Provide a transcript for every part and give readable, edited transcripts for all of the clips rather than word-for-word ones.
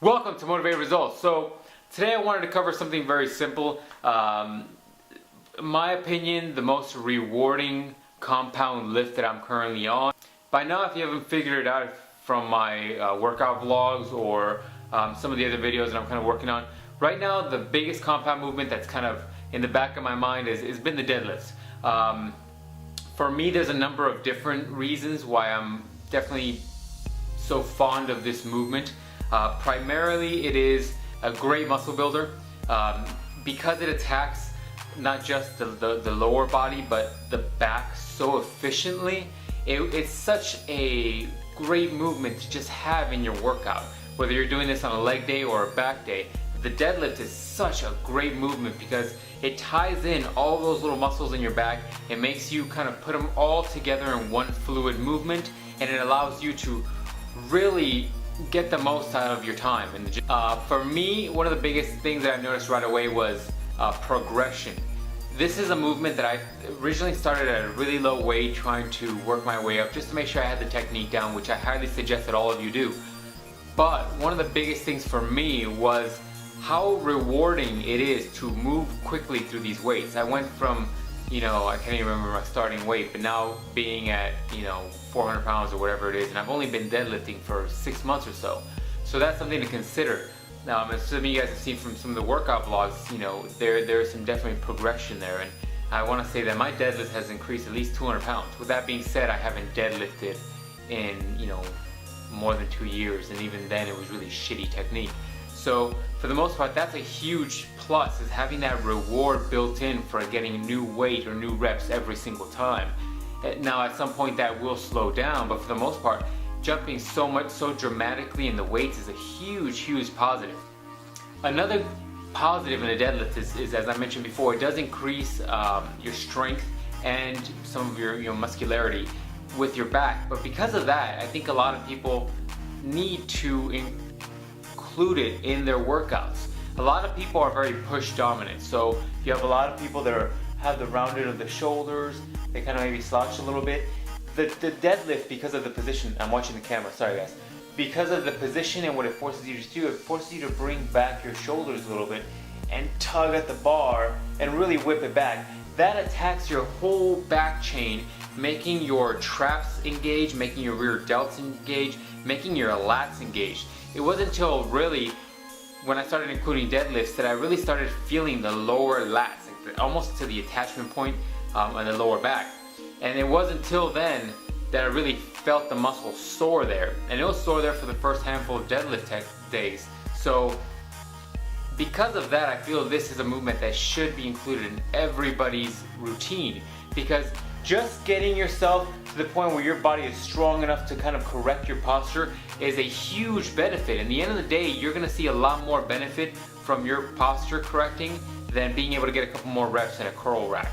Welcome to Motivated Results. So today I wanted to cover something very simple. In my opinion, the most rewarding compound lift that I'm currently on. By now, if you haven't figured it out from my workout vlogs or some of the other videos that I'm kind of working on, right now the biggest compound movement that's kind of in the back of my mind has been the deadlifts. For me, there's a number of different reasons why I'm definitely so fond of this movement. Primarily, it is a great muscle builder because it attacks not just the lower body but the back so efficiently. It's such a great movement to just have in your workout, whether you're doing this on a leg day or a back day. The deadlift is such a great movement because it ties in all those little muscles in your back. It makes you kind of put them all together in one fluid movement, and it allows you to really get the most out of your time in the gym. For me, one of the biggest things that I noticed right away was progression. This is a movement that I originally started at a really low weight, trying to work my way up just to make sure I had the technique down, which I highly suggest that all of you do. But one of the biggest things for me was how rewarding it is to move quickly through these weights. I went from, I can't even remember my starting weight, but now being at, 400 pounds or whatever it is, and I've only been deadlifting for 6 months or so. So that's something to consider. Now, I'm assuming you guys have seen from some of the workout vlogs, there's some definitely progression there, and I want to say that my deadlift has increased at least 200 pounds. With that being said, I haven't deadlifted in, more than 2 years, and even then it was really shitty technique. So for the most part, that's a huge plus, is having that reward built in for getting new weight or new reps every single time. Now at some point that will slow down, but for the most part, jumping so dramatically in the weights is a huge positive. Another positive in a deadlift is, as I mentioned before, it does increase your strength and some of your muscularity with your back. But because of that, I think a lot of people need to include it in their workouts. A lot of people are very push dominant, so you have a lot of people that have the rounded of the shoulders, they kind of maybe slouch a little bit. The deadlift, because of the position, I'm watching the camera, sorry guys, because of the position and what it forces you to do, it forces you to bring back your shoulders a little bit and tug at the bar and really whip it back. That attacks your whole back chain, making your traps engage, making your rear delts engage, making your lats engage. It wasn't until really when I started including deadlifts that I really started feeling the lower lats, almost to the attachment point on the lower back. And it wasn't until then that I really felt the muscle sore there. And it was sore there for the first handful of deadlift days. So because of that, I feel this is a movement that should be included in everybody's routine, because just getting yourself to the point where your body is strong enough to kind of correct your posture is a huge benefit. In the end of the day, you're going to see a lot more benefit from your posture correcting than being able to get a couple more reps in a curl rack.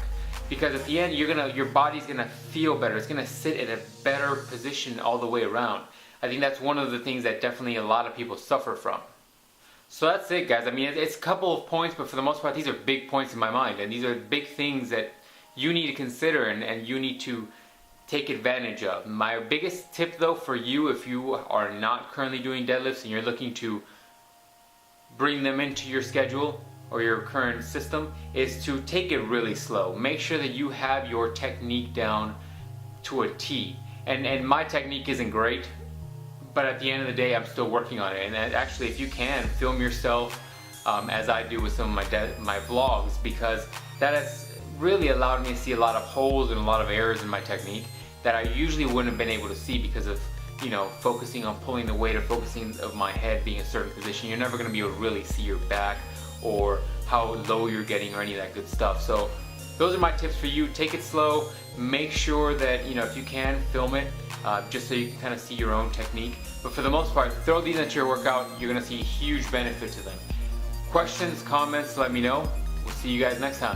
Because at the end, your body's gonna feel better. It's gonna sit in a better position all the way around. I think that's one of the things that definitely a lot of people suffer from. So that's it, guys. I mean, it's a couple of points, but for the most part, these are big points in my mind, and these are big things that you need to consider and you need to take advantage of. My biggest tip, though, for you, if you are not currently doing deadlifts and you're looking to bring them into your schedule or your current system, is to take it really slow. Make sure that you have your technique down to a T. And my technique isn't great, but at the end of the day, I'm still working on it. And actually, if you can, film yourself as I do with some of my vlogs, because that has really allowed me to see a lot of holes and a lot of errors in my technique that I usually wouldn't have been able to see because of focusing on pulling the weight or focusing of my head being in a certain position. You're never going to be able to really see your back or how low you're getting or any of that good stuff. So those are my tips for you. Take it slow. Make sure that if you can, film it just so you can kind of see your own technique. But for the most part, throw these into your workout. You're going to see huge benefit to them. Questions, comments, let me know. We'll see you guys next time.